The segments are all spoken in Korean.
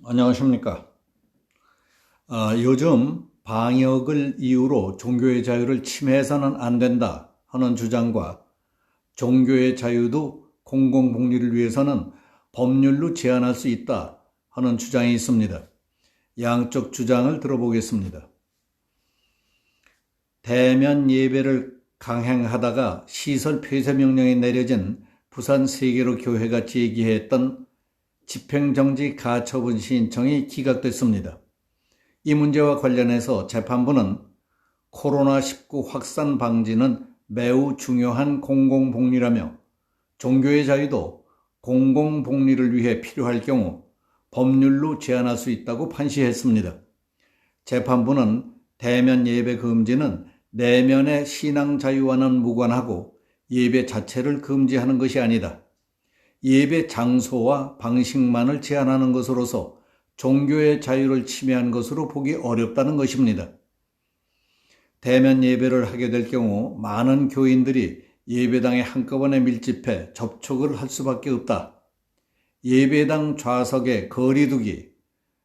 안녕하십니까. 요즘 방역을 이유로 종교의 자유를 침해해서는 안 된다 하는 주장과 종교의 자유도 공공복리를 위해서는 법률로 제한할 수 있다 하는 주장이 있습니다. 양쪽 주장을 들어보겠습니다. 대면 예배를 강행하다가 시설 폐쇄 명령이 내려진 부산 세계로 교회가 제기했던 집행정지 가처분 신청이 기각됐습니다. 이 문제와 관련해서 재판부는 코로나19 확산 방지는 매우 중요한 공공복리라며 종교의 자유도 공공복리를 위해 필요할 경우 법률로 제한할 수 있다고 판시했습니다. 재판부는 대면 예배 금지는 내면의 신앙 자유와는 무관하고 예배 자체를 금지하는 것이 아니다. 예배 장소와 방식만을 제한하는 것으로서 종교의 자유를 침해한 것으로 보기 어렵다는 것입니다. 대면 예배를 하게 될 경우 많은 교인들이 예배당에 한꺼번에 밀집해 접촉을 할 수밖에 없다. 예배당 좌석의 거리 두기,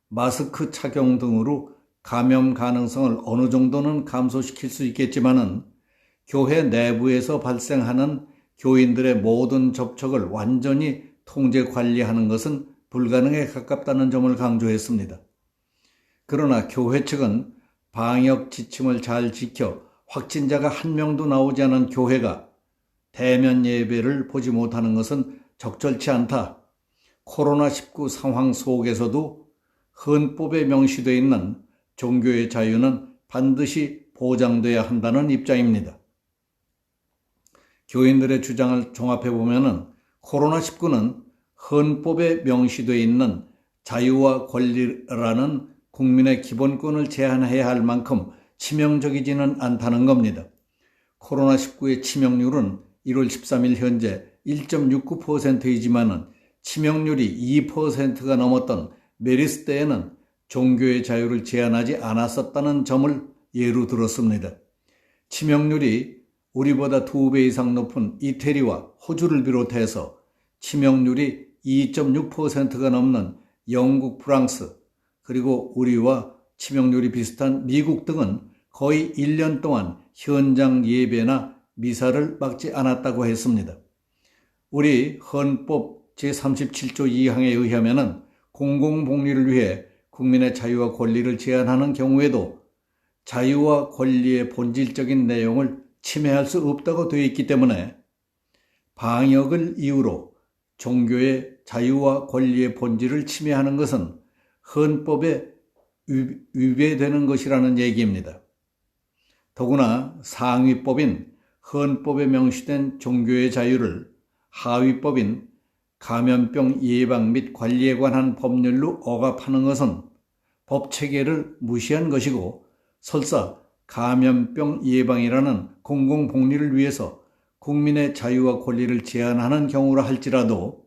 마스크 착용 등으로 감염 가능성을 어느 정도는 감소시킬 수 있겠지만은 교회 내부에서 발생하는 교인들의 모든 접촉을 완전히 통제 관리하는 것은 불가능에 가깝다는 점을 강조했습니다. 그러나 교회 측은 방역 지침을 잘 지켜 확진자가 한 명도 나오지 않은 교회가 대면 예배를 보지 못하는 것은 적절치 않다. 코로나19 상황 속에서도 헌법에 명시되어 있는 종교의 자유는 반드시 보장돼야 한다는 입장입니다. 교인들의 주장을 종합해보면 코로나19는 헌법에 명시되어 있는 자유와 권리라는 국민의 기본권을 제한해야 할 만큼 치명적이지는 않다는 겁니다. 코로나19의 치명률은 1월 13일 현재 1.69%이지만 치명률이 2%가 넘었던 메르스 때에는 종교의 자유를 제한하지 않았었다는 점을 예로 들었습니다. 치명률이 우리보다 2배 이상 높은 이태리와 호주를 비롯해서 치명률이 2.6%가 넘는 영국, 프랑스, 그리고 우리와 치명률이 비슷한 미국 등은 거의 1년 동안 현장 예배나 미사를 막지 않았다고 했습니다. 우리 헌법 제37조 2항에 의하면 공공복리를 위해 국민의 자유와 권리를 제한하는 경우에도 자유와 권리의 본질적인 내용을 침해할 수 없다고 되어 있기 때문에 방역을 이유로 종교의 자유와 권리의 본질을 침해하는 것은 헌법에 위배되는 것이라는 얘기입니다. 더구나 상위법인 헌법에 명시된 종교의 자유를 하위법인 감염병 예방 및 관리에 관한 법률로 억압하는 것은 법체계를 무시한 것이고 설사 감염병 예방이라는 공공복리를 위해서 국민의 자유와 권리를 제한하는 경우라 할지라도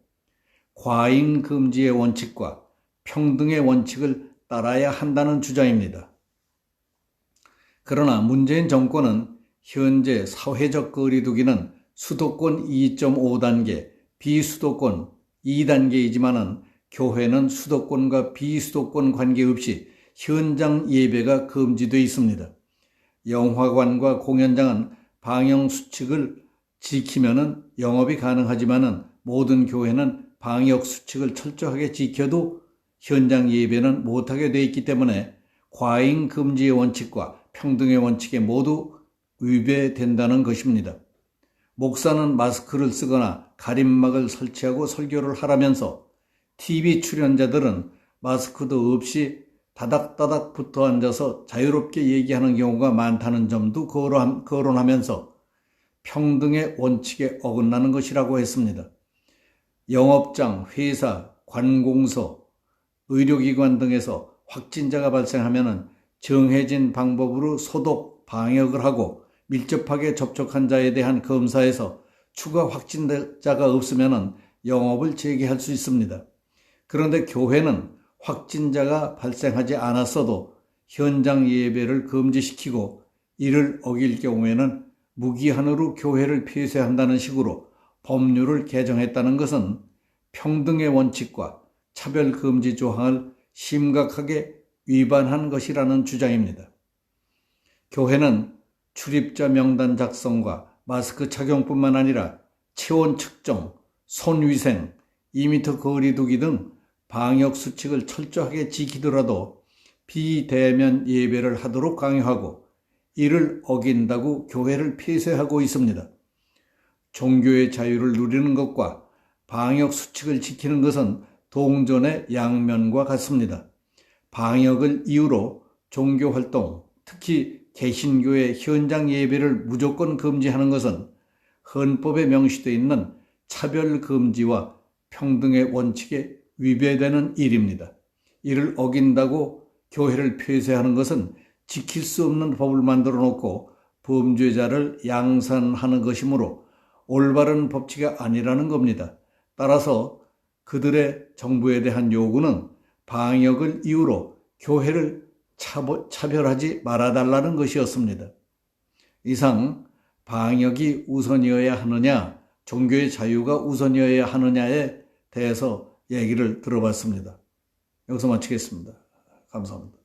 과잉 금지의 원칙과 평등의 원칙을 따라야 한다는 주장입니다. 그러나 문재인 정권은 현재 사회적 거리두기는 수도권 2.5단계, 비수도권 2단계이지만은 교회는 수도권과 비수도권 관계없이 현장 예배가 금지되어 있습니다. 영화관과 공연장은 방역 수칙을 지키면은 영업이 가능하지만은 모든 교회는 방역 수칙을 철저하게 지켜도 현장 예배는 못하게 되어 있기 때문에 과잉 금지의 원칙과 평등의 원칙에 모두 위배된다는 것입니다. 목사는 마스크를 쓰거나 가림막을 설치하고 설교를 하라면서 TV 출연자들은 마스크도 없이 다닥다닥 붙어 앉아서 자유롭게 얘기하는 경우가 많다는 점도 거론하면서 평등의 원칙에 어긋나는 것이라고 했습니다. 영업장, 회사, 관공서, 의료기관 등에서 확진자가 발생하면 정해진 방법으로 소독, 방역을 하고 밀접하게 접촉한 자에 대한 검사에서 추가 확진자가 없으면 영업을 재개할 수 있습니다. 그런데 교회는 확진자가 발생하지 않았어도 현장 예배를 금지시키고 이를 어길 경우에는 무기한으로 교회를 폐쇄한다는 식으로 법률을 개정했다는 것은 평등의 원칙과 차별금지 조항을 심각하게 위반한 것이라는 주장입니다. 교회는 출입자 명단 작성과 마스크 착용뿐만 아니라 체온 측정, 손위생, 2m 거리두기 등 방역 수칙을 철저하게 지키더라도 비대면 예배를 하도록 강요하고 이를 어긴다고 교회를 폐쇄하고 있습니다. 종교의 자유를 누리는 것과 방역 수칙을 지키는 것은 동전의 양면과 같습니다. 방역을 이유로 종교 활동, 특히 개신교의 현장 예배를 무조건 금지하는 것은 헌법에 명시되어 있는 차별 금지와 평등의 원칙에 위배되는 일입니다. 이를 어긴다고 교회를 폐쇄하는 것은 지킬 수 없는 법을 만들어 놓고 범죄자를 양산하는 것이므로 올바른 법칙이 아니라는 겁니다. 따라서 그들의 정부에 대한 요구는 방역을 이유로 교회를 차별하지 말아달라는 것이었습니다. 이상 방역이 우선이어야 하느냐, 종교의 자유가 우선이어야 하느냐에 대해서 얘기를 들어봤습니다. 여기서 마치겠습니다. 감사합니다.